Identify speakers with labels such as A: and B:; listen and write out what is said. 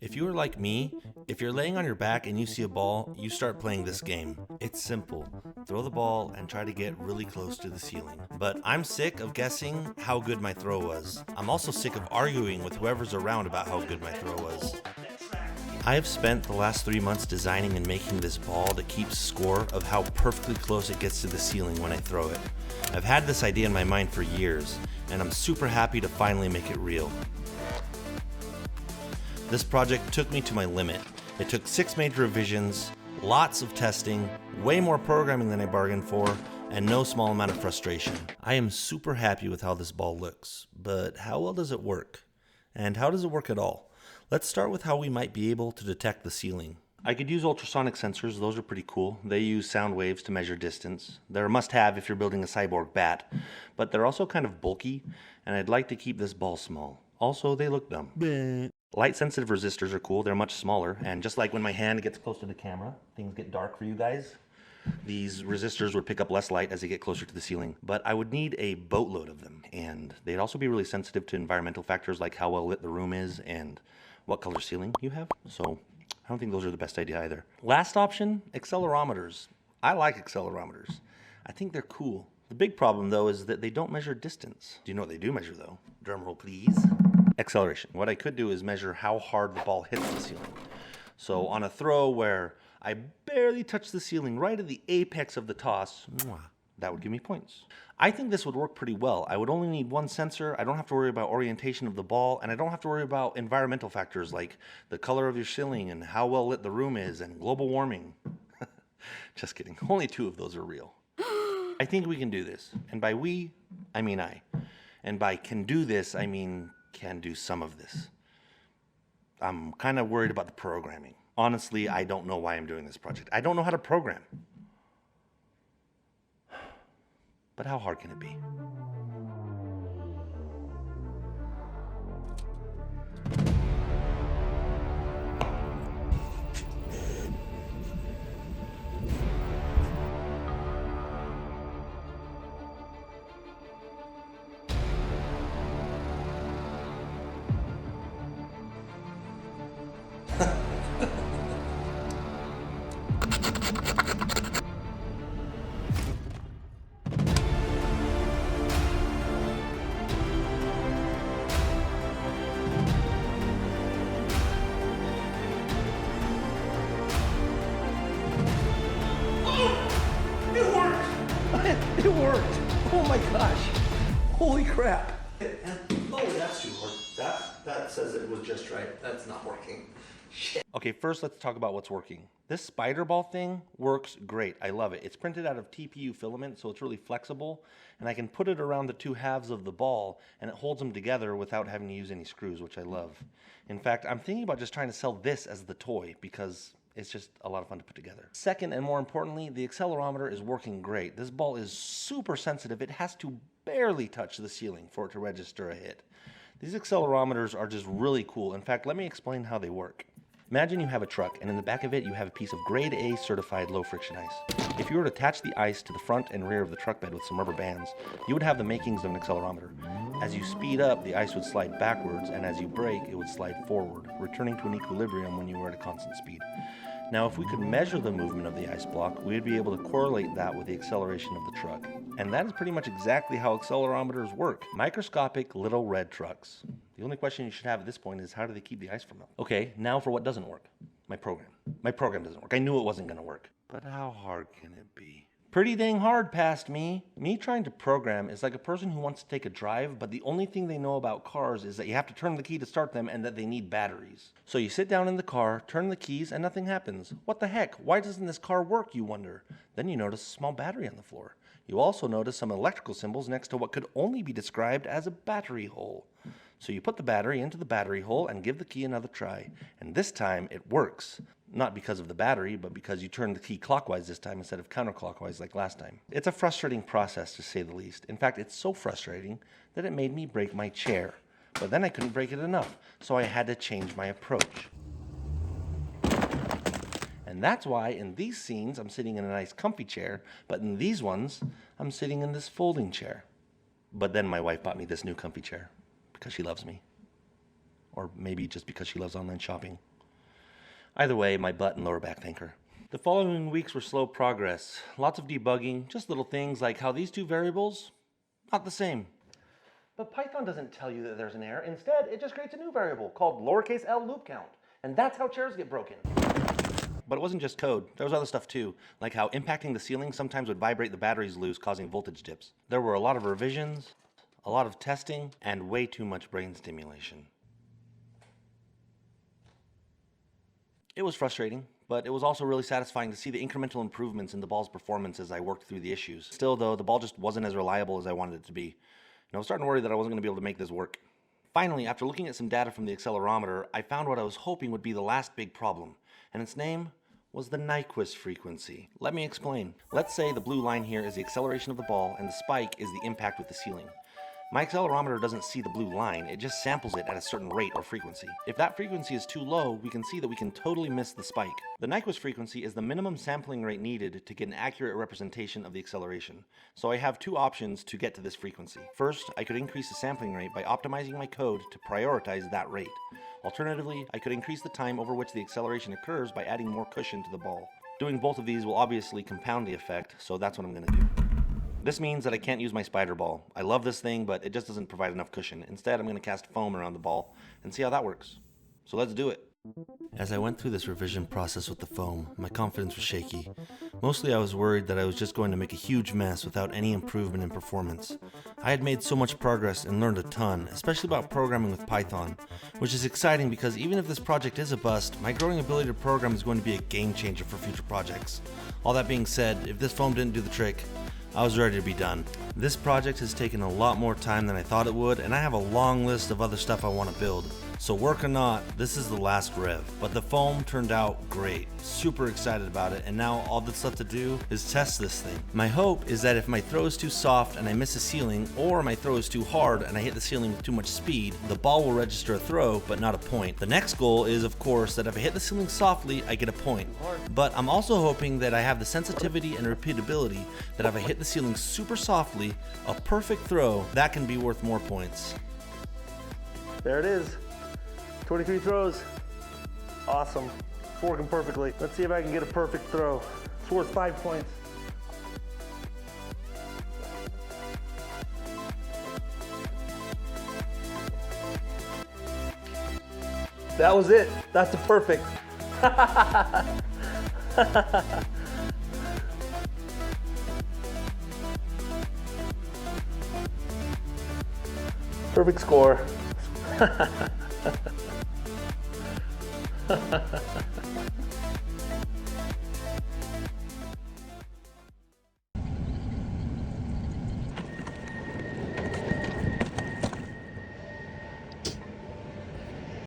A: If you are like me, if you're laying on your back and you see a ball, you start playing this game. It's simple. Throw the ball and try to get really close to the ceiling. But I'm sick of guessing how good my throw was. I'm also sick of arguing with whoever's around about how good my throw was. I have spent the last 3 months designing and making this ball that keeps score of how perfectly close it gets to the ceiling when I throw it. I've had this idea in my mind for years, and I'm super happy to finally make it real. This project took me to my limit. It took 6 major revisions, lots of testing, way more programming than I bargained for, and no small amount of frustration. I am super happy with how this ball looks, but how well does it work? And how does it work at all? Let's start with how we might be able to detect the ceiling. I could use ultrasonic sensors, those are pretty cool. They use sound waves to measure distance. They're a must-have if you're building a cyborg bat, but they're also kind of bulky, and I'd like to keep this ball small. Also, they look dumb. Bleh. Light-sensitive resistors are cool. They're much smaller, and just like when my hand gets close to the camera, things get dark for you guys. These resistors would pick up less light as they get closer to the ceiling, but I would need a boatload of them, and they'd also be really sensitive to environmental factors like how well lit the room is and what color ceiling you have, so I don't think those are the best idea either. Last option, accelerometers. I like accelerometers. I think they're cool. The big problem, though, is that they don't measure distance. Do you know what they do measure, though? Drum roll, please. Acceleration. What I could do is measure how hard the ball hits the ceiling. So on a throw where I barely touch the ceiling right at the apex of the toss, that would give me points. I think this would work pretty well. I would only need one sensor. I don't have to worry about orientation of the ball, and I don't have to worry about environmental factors like the color of your ceiling and how well lit the room is and global warming. Just kidding. Only 2 of those are real. I think we can do this. And by we, I mean I. And by can do this, I mean can do some of this. I'm kind of worried about the programming. Honestly, I don't know why I'm doing this project. I don't know how to program. But how hard can it be? It worked! Oh my gosh! Holy crap! Oh, that's too hard. That says it was just right. That's not working. Shit. Okay, first let's talk about what's working. This spider ball thing works great. I love it. It's printed out of TPU filament, so it's really flexible, and I can put it around the 2 halves of the ball, and it holds them together without having to use any screws, which I love. In fact, I'm thinking about just trying to sell this as the toy because it's just a lot of fun to put together. Second, and more importantly, the accelerometer is working great. This ball is super sensitive. It has to barely touch the ceiling for it to register a hit. These accelerometers are just really cool. In fact, let me explain how they work. Imagine you have a truck, and in the back of it you have a piece of grade A certified low friction ice. If you were to attach the ice to the front and rear of the truck bed with some rubber bands, you would have the makings of an accelerometer. As you speed up, the ice would slide backwards, and as you brake, it would slide forward, returning to an equilibrium when you were at a constant speed. Now, if we could measure the movement of the ice block, we would be able to correlate that with the acceleration of the truck. And that is pretty much exactly how accelerometers work. Microscopic little red trucks. The only question you should have at this point is how do they keep the ice from melting? Okay, now for what doesn't work. My program. My program doesn't work. I knew it wasn't going to work. But how hard can it be? Pretty dang hard past me. Me trying to program is like a person who wants to take a drive, but the only thing they know about cars is that you have to turn the key to start them and that they need batteries. So you sit down in the car, turn the keys, and nothing happens. What the heck? Why doesn't this car work, you wonder? Then you notice a small battery on the floor. You also notice some electrical symbols next to what could only be described as a battery hole. So you put the battery into the battery hole and give the key another try. And this time it works. Not because of the battery, but because you turned the key clockwise this time instead of counterclockwise like last time. It's a frustrating process, to say the least. In fact, it's so frustrating that it made me break my chair. But then I couldn't break it enough, so I had to change my approach. And that's why in these scenes I'm sitting in a nice comfy chair, but in these ones I'm sitting in this folding chair. But then my wife bought me this new comfy chair because she loves me. Or maybe just because she loves online shopping. Either way, my butt and lower back thank her. The following weeks were slow progress. Lots of debugging, just little things like how these two variables, not the same. But Python doesn't tell you that there's an error. Instead, it just creates a new variable called lowercase l loop count. And that's how chairs get broken. But it wasn't just code. There was other stuff too, like how impacting the ceiling sometimes would vibrate the batteries loose, causing voltage dips. There were a lot of revisions, a lot of testing, and way too much brain stimulation. It was frustrating, but it was also really satisfying to see the incremental improvements in the ball's performance as I worked through the issues. Still though, the ball just wasn't as reliable as I wanted it to be. And I was starting to worry that I wasn't going to be able to make this work. Finally, after looking at some data from the accelerometer, I found what I was hoping would be the last big problem, and its name was the Nyquist frequency. Let me explain. Let's say the blue line here is the acceleration of the ball and the spike is the impact with the ceiling. My accelerometer doesn't see the blue line, it just samples it at a certain rate or frequency. If that frequency is too low, we can see that we can totally miss the spike. The Nyquist frequency is the minimum sampling rate needed to get an accurate representation of the acceleration. So I have two options to get to this frequency. First, I could increase the sampling rate by optimizing my code to prioritize that rate. Alternatively, I could increase the time over which the acceleration occurs by adding more cushion to the ball. Doing both of these will obviously compound the effect, so that's what I'm going to do. This means that I can't use my spider ball. I love this thing, but it just doesn't provide enough cushion. Instead, I'm going to cast foam around the ball and see how that works. So let's do it. As I went through this revision process with the foam, my confidence was shaky. Mostly I was worried that I was just going to make a huge mess without any improvement in performance. I had made so much progress and learned a ton, especially about programming with Python, which is exciting because even if this project is a bust, my growing ability to program is going to be a game changer for future projects. All that being said, if this foam didn't do the trick, I was ready to be done. This project has taken a lot more time than I thought it would, and I have a long list of other stuff I want to build. So work or not, this is the last rev. But the foam turned out great. Super excited about it, and now all that's left to do is test this thing. My hope is that if my throw is too soft and I miss a ceiling, or my throw is too hard and I hit the ceiling with too much speed, the ball will register a throw, but not a point. The next goal is, of course, that if I hit the ceiling softly, I get a point. But I'm also hoping that I have the sensitivity and repeatability that if I hit the ceiling super softly, a perfect throw, that can be worth more points. There it is. 23 throws. Awesome. It's working perfectly. Let's see if I can get a perfect throw. It's worth 5 points. That was it. That's a perfect. Perfect score.